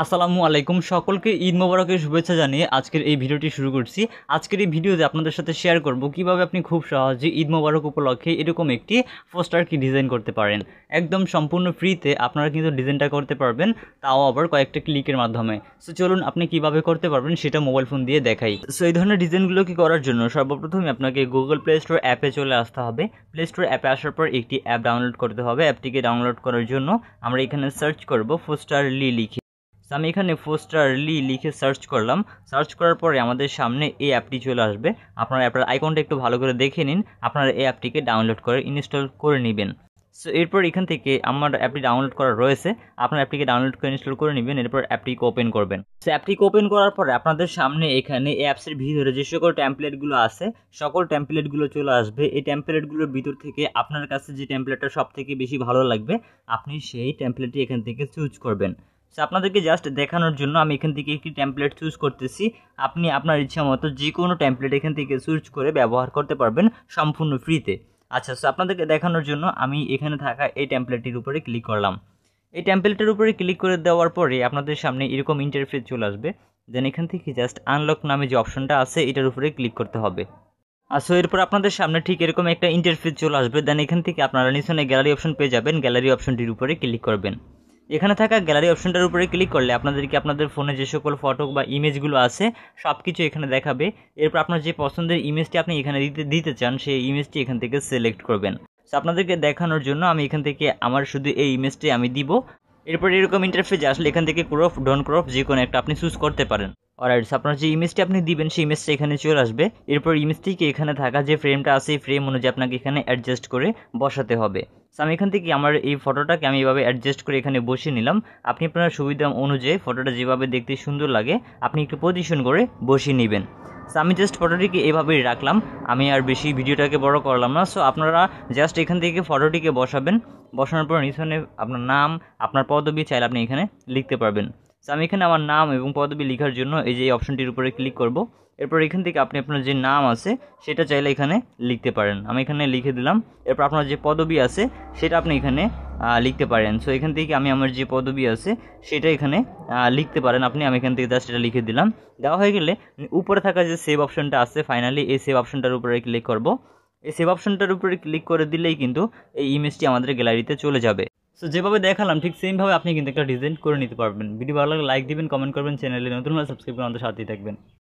আসসালামু আলাইকুম, সকলকে ঈদ মোবারকের শুভেচ্ছা জানিয়ে আজকের এই ভিডিওটি শুরু করছি। আজকের এই ভিডিওতে আপনাদের সাথে শেয়ার করব কিভাবে আপনি খুব সহজে ঈদ মোবারক উপলক্ষে এরকম একটি পোস্টার ডিজাইন করতে পারেন। একদম সম্পূর্ণ ফ্রিতে আপনারা কিন্তু ডিজাইনটা করতে পারবেন, তাও আবার কয়েকটা ক্লিকের মাধ্যমে। সো চলুন আপনি কিভাবে করতে পারবেন সেটা মোবাইল ফোন দিয়ে দেখাই। সো এই ধরনের ডিজাইনগুলো করার জন্য সর্বপ্রথমে আপনাকে গুগল প্লে স্টোর অ্যাপে চলে আসতে হবে। প্লে স্টোর অ্যাপে আসার পর একটি অ্যাপ ডাউনলোড করতে হবে। অ্যাপটিকে ডাউনলোড করার জন্য আমরা এখানে সার্চ করব পোস্টারলি লিখে। আমি এখানে পোস্টারলি লিখে সার্চ করলাম। সার্চ করার পরে আমাদের সামনে এই অ্যাপটি চলে আসবে। আপনারা অ্যাপের আইকনটা একটু ভালো করে দেখে নিন, আপনারা এই অ্যাপটিকে ডাউনলোড করে ইনস্টল করে নেবেন। সো এরপর এখান থেকে আমার অ্যাপটি ডাউনলোড করা রয়েছে, আপনার অ্যাপটিকে ডাউনলোড করে ইনস্টল করে নেবেন। এরপর অ্যাপটিকে ওপেন করবেন। সো অ্যাপটিকে ওপেন করার পরে আপনাদের সামনে এখানে অ্যাপসের ভিতরে যে সকল টেমপ্লেটগুলো আছে সকল টেমপ্লেটগুলো চলে আসবে। এই টেমপ্লেটগুলোর ভিতর থেকে আপনার কাছে যে টেমপ্লেটটা সব থেকে বেশি ভালো লাগবে আপনি সেই টেমপ্লেটটি এখান থেকে চুজ করবেন। সো আপনাদেরকে জাস্ট দেখানোর জন্য আমি এখান থেকে একটি টেমপ্লেট চুজ করতেছি। আপনি আপনার ইচ্ছা মতো যে কোনো টেমপ্লেট এখান থেকে চুজ করে ব্যবহার করতে পারবেন সম্পূর্ণ ফ্রিতে। আচ্ছা, সো আপনাদেরকে দেখানোর জন্য আমি এখানে থাকা এই টেমপ্লেটটির উপরে ক্লিক করলাম। এই টেমপ্লেটের উপরে ক্লিক করে দেওয়ার পরে আপনাদের সামনে এরকম ইন্টারফেস চলে আসবে। দেন এখান থেকে জাস্ট আনলক নামে যে অপশনটা আছে এটার উপরে ক্লিক করতে হবে। সো এরপর আপনাদের সামনে ঠিক এরকম একটা ইন্টারফেস চলে আসবে। দেন এখান থেকে আপনারা নিচে গ্যালারি অপশন পেয়ে যাবেন। গ্যালারি অপশনটির উপরে ক্লিক করবেন। এখানে থাকা গ্যালারি অপশনটার উপরে ক্লিক করলে আপনাদেরকে আপনাদের ফোনে যে সকল ফটো বা ইমেজগুলো আছে সব কিছু এখানে দেখাবে। এরপর আপনার যে পছন্দের ইমেজটি আপনি এখানে দিতে চান সেই ইমেজটি এখান থেকে সিলেক্ট করবেন। সো আপনাদেরকে দেখানোর জন্য আমি এখান থেকে আমার শুধু এই ইমেজটি আমি দিব। এরপর এরকম ইন্টারফেস আসলে এখান থেকে ক্রপ ডন ক্রপ যে কোনো একটা আপনি চুজ করতে পারেন। অলরাইট, আপনার যে ইমেজটি আপনি দিবেন সেই ইমেজটা এখানে চলে আসবে। এরপর ইমেজটিকে এখানে থাকা যে ফ্রেমটা আছে এই ফ্রেম অনুযায়ী আপনাকে এখানে অ্যাডজাস্ট করে বসাতে হবে। সো আমি এখান থেকে আমার এই ফটোটাকে আমি এভাবে অ্যাডজাস্ট করে এখানে বসিয়ে নিলাম। আপনি আপনার সুবিধা অনুযায়ী ফটোটা যেভাবে দেখতে সুন্দর লাগে আপনি একটু পজিশন করে বসিয়ে নেবেন। সো আমি জাস্ট ফটোটিকে এভাবেই রাখলাম, আমি আর বেশি ভিডিওটাকে বড় করলাম না। সো আপনারা জাস্ট এখান থেকে ফটোটিকে বসাবেন। বসানোর পর নিচে আপনার নাম, আপনার পদবি চাইলে আপনি এখানে লিখতে পারবেন। সো আমি এখানে আমার নাম এবং পদবি লেখার জন্য এই যে অপশনটির উপরে ক্লিক করব। এরপর এখান থেকে আপনি আপনার যে নাম আছে সেটা চাইলে এখানে লিখতে পারেন। আমি এখানে লিখে দিলাম। এরপর আপনার যে পদবি আছে সেটা আপনি এখানে লিখতে পারেন। সো এখান থেকে আমি আমার যে পদবি আছে সেটা এখানে লিখতে পারেন আপনি। আমি এখান থেকে জাস্ট এটা লিখে দিলাম। দেওয়া হয়ে গেলে উপরে থাকা যে সেভ অপশনটা আছে ফাইনালি এই সেভ অপশনটার উপরে ক্লিক করব। এই সেভ অপশনটার উপরে ক্লিক করে দিলেই কিন্তু এই ইমেজটি আমাদের গ্যালারিতে চলে যাবে। সো যেভাবে দেখালাম ঠিক সেমভাবে আপনি কিন্তু একটা ডিজাইন করে নিতে পারবেন। ভিডিও ভালো লাগলে লাইক দিবেন, কমেন্ট করবেন, চ্যানেলে নতুন হলে সাবস্ক্রাইব করে আমাদের সাথেই থাকবেন।